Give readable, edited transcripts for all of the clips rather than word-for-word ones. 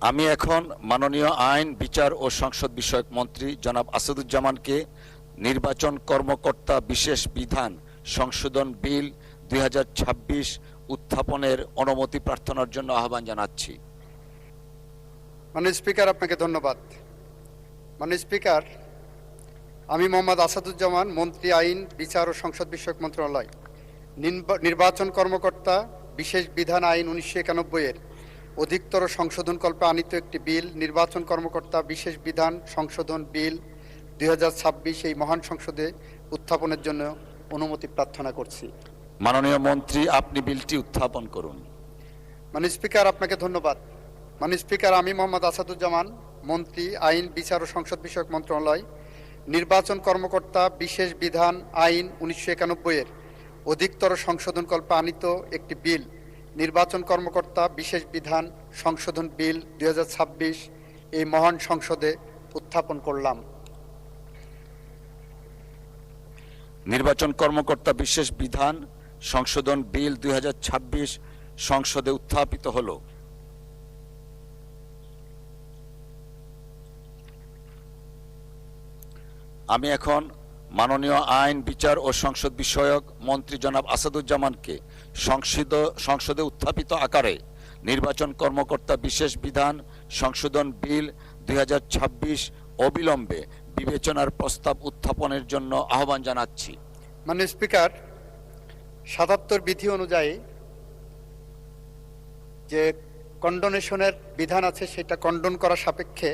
আমি এখন মাননীয় আইন, বিচার ও সংসদ বিষয়ক মন্ত্রী জনাব আসাদুজ্জামানকে নির্বাচন কর্মকর্তা বিশেষ বিধান সংশোধন বিল 2026 উত্থাপনের অনুমতি প্রার্থনার জন্য আহ্বান জানাচ্ছি। মাননীয় স্পিকার, আপনাকে ধন্যবাদ। মাননীয় স্পিকার, আমি মোহাম্মদ আসাদুজ্জামান, মন্ত্রী আইন, বিচার ও সংসদ বিষয়ক মন্ত্রণালয়, নির্বাচন কর্মকর্তা বিশেষ বিধান আইন 1991 এর অধিকতর সংশোধনকল্পে আনিত একটি বিল, নির্বাচন কর্মকর্তা বিশেষ বিধান সংশোধন বিল 2026 এই মহান সংসদে উত্থাপনের জন্য অনুমতি প্রার্থনা করছি। মাননীয় মন্ত্রী, আপনি বিলটি উত্থাপন করুন। মাননীয় স্পিকার, আপনাকে ধন্যবাদ। মাননীয় স্পিকার, আমি মোহাম্মদ আসাদুজ্জামান, মন্ত্রী আইন, বিচার ও সংসদ বিষয়ক মন্ত্রণালয়, নির্বাচন কর্মকর্তা বিশেষ বিধান আইন 1991 এর অধিকতর সংশোধনকল্পে আনিত একটি বিল, নির্বাচন কর্মকর্তা বিশেষ বিধান সংশোধন বিল 2026 এই মহান সংসদে উত্থাপন করলাম। নির্বাচন কর্মকর্তা বিশেষ বিধান সংশোধন বিল 2026 সংসদে উত্থাপিত হলো। আমি এখন মাননীয় আইন, বিচার ও সংসদ বিষয়ক মন্ত্রী জনাব আসাদুজ্জামানকে সংসদে উত্থাপিত আকারে নির্বাচন কর্মকর্তা বিশেষ বিধান সংশোধন বিল 2026 অবিলম্বে বিবেচনার প্রস্তাব উত্থাপনের জন্য আহ্বান জানাচ্ছি। মাননীয় স্পিকার, 77 বিধি অনুযায়ী যে কন্ডোনেশনের বিধান আছে সেটা কন্ডন করা সাপেক্ষে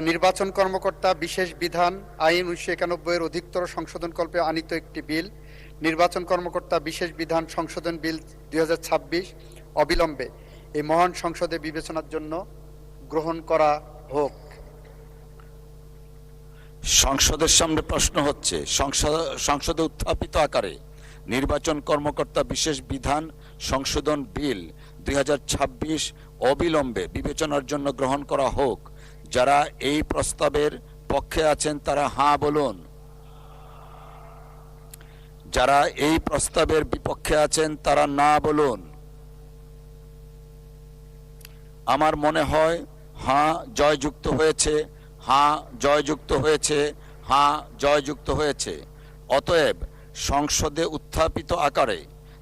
নির্বাচন কর্মকর্তা বিশেষ বিধান আইন 1991 এর অধিকতর সংশোধনকল্পে আনিত একটি বিল, নির্বাচন কর্মকর্তা বিশেষ বিধান সংশোধন বিল 2026 অবিলম্বে এই মহান সংসদে বিবেচনার জন্য গ্রহণ করা হোক। সংসদের সামনে প্রশ্ন হচ্ছে, সংসদে উত্থাপিত আকারে নির্বাচন কর্মকর্তা বিশেষ বিধান সংশোধন বিল 2026 অবিলম্বে বিবেচনার জন্য গ্রহণ করা হোক। যারা এই প্রস্তাবের পক্ষে আছেন তারা হাঁ বলুন। যারা এই প্রস্তাবের বিপক্ষে আছেন তারা না বলুন। আমার মনে হয় হাঁ জয়যুক্ত হয়েছে, হাঁ জয়যুক্ত হয়েছে, হাঁ জয়যুক্ত হয়েছে। অতএব সংসদে উত্থাপিত আকারে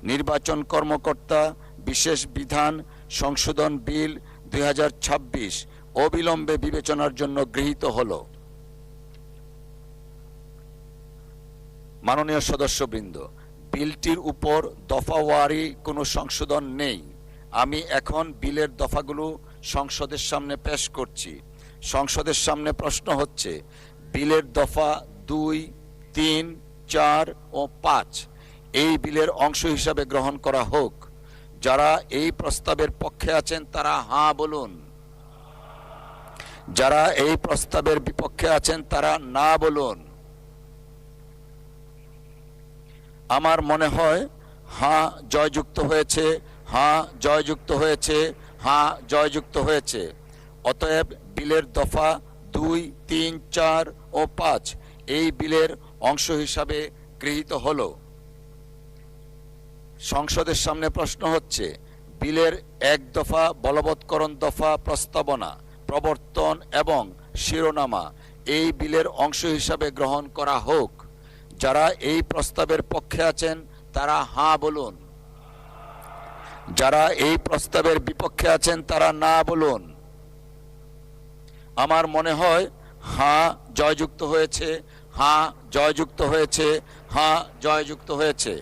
নির্বাচন কর্মকর্তা বিশেষ বিধান সংশোধন বিল 2026 অবিলম্বে বিবেচনার জন্য গৃহীত হলো। মাননীয় সদস্যবৃন্দ, বিলটির উপর দফাওয়ারি কোনো সংশোধন নেই। আমি এখন বিলের দফাগুলো সংসদের সামনে পেশ করছি। সংসদের সামনে প্রশ্ন হচ্ছে, বিলের দফা 2, 3, 4 ও 5 এই বিলের অংশ হিসাবে গ্রহণ করা হোক। যারা এই প্রস্তাবের পক্ষে আছেন তারা হাঁ বলুন। যারা এই প্রস্তাবের বিপক্ষে আছেন তারা না বলুন। আমার মনে হয় হাঁ জয়যুক্ত হয়েছে, হাঁ জয়যুক্ত হয়েছে, হাঁ জয়যুক্ত হয়েছে। অতএব বিলের দফা 2, 3, 4 ও 5 এই বিলের অংশ হিসাবে গৃহীত হলো। সংসদের সামনে প্রশ্ন হচ্ছে, বিলের 1 দফা বলবৎকরণ দফা প্রস্তাবনা, প্রবর্তন এবং শিরোনামা এই বিলের অংশ হিসাবে গ্রহণ করা হোক। যারা এই প্রস্তাবের পক্ষে আছেন তারা হাঁ বলুন। যারা এই প্রস্তাবের বিপক্ষে আছেন তারা না বলুন। আমার মনে হয় হাঁ জয়যুক্ত হয়েছে, হাঁ জয়যুক্ত হয়েছে, হাঁ জয়যুক্ত হয়েছে।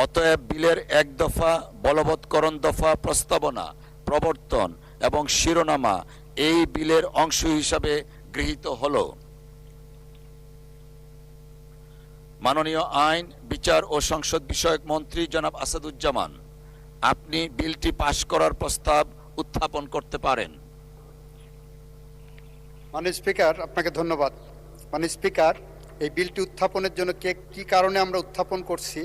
অতএব বিলের 1 দফা বলবৎকরণ দফা প্রস্তাবনা, প্রবর্তন এবং শিরোনামা এই বিলের অংশ হিসাবে গৃহীত হলো। মাননীয় আইন, বিচার ও সংসদ বিষয়ক মন্ত্রী জনাব আসাদুজ্জামান, আপনি বিলটি পাশ করার প্রস্তাব উত্থাপন করতে পারেন। মাননীয় স্পিকার, আপনাকে ধন্যবাদ। মাননীয় স্পিকার, এই বিলটি উত্থাপনের জন্য কি কারণে আমরা উত্থাপন করছি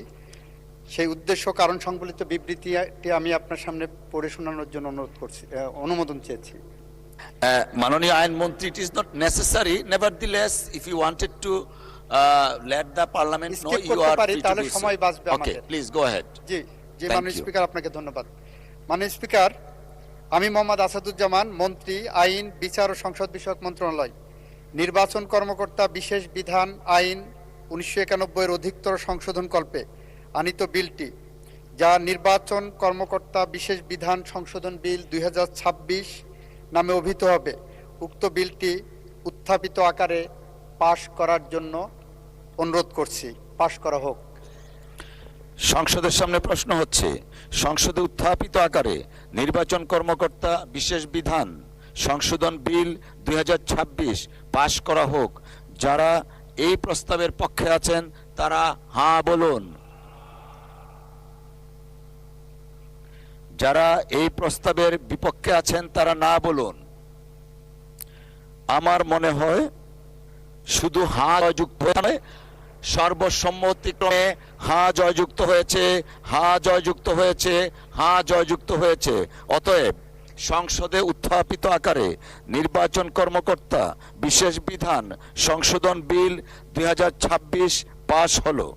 সেই উদ্দেশ্য কারণ সংবলিত বিবৃতিটি আমি আপনার সামনে পড়ে শোনানোর জন্য অনুমোদন চেয়েছি। মাননীয় আইনমন্ত্রী, it is not necessary, nevertheless if you wanted to let the parliament know, you are free to do so. সময় বাঁচবে আমাদের। Okay, please go ahead. জি মাননীয় স্পিকার, আপনাকে ধন্যবাদ। মাননীয় স্পিকার, আমি মোহাম্মদ আসাদুজ্জামান, মন্ত্রী, আইন, বিচার ও সংসদ বিষয়ক মন্ত্রণালয়, নির্বাচন কর্মকর্তা বিশেষ বিধান আইন 1991 এর অধিকতর সংশোধন কল্পে আনিত বিলটি, যা নির্বাচন কর্মকর্তা বিশেষ বিধান সংশোধন বিল 2026 নামে অভিহিত হবে, উক্ত বিলটি উত্থাপিত আকারে পাশ করার জন্য অনুরোধ করছি। পাশ করা হোক। সংসদের সামনে প্রশ্ন হচ্ছে, সংসদে উত্থাপিত আকারে নির্বাচন কর্মকর্তা বিশেষ বিধান সংশোধন বিল 2026 পাশ করা হোক। যারা এই প্রস্তাবের পক্ষে আছেন তারা হাঁ বলুন। যারা এই প্রস্তাবের বিপক্ষে আছেন তারা না বলুন। আমার মনে হয় শুধু হাঁ যুক্ত হয়ে সর্বসম্মতিক্রমে হাঁ জয়যুক্ত হয়েছে, হাঁ জয়যুক্ত হয়েছে, হাঁ জয়যুক্ত হয়েছে। অতএব সংসদে উত্থাপিত আকারে নির্বাচন কর্মকর্তা বিশেষ বিধান সংশোধন বিল 2026 পাশ হলো।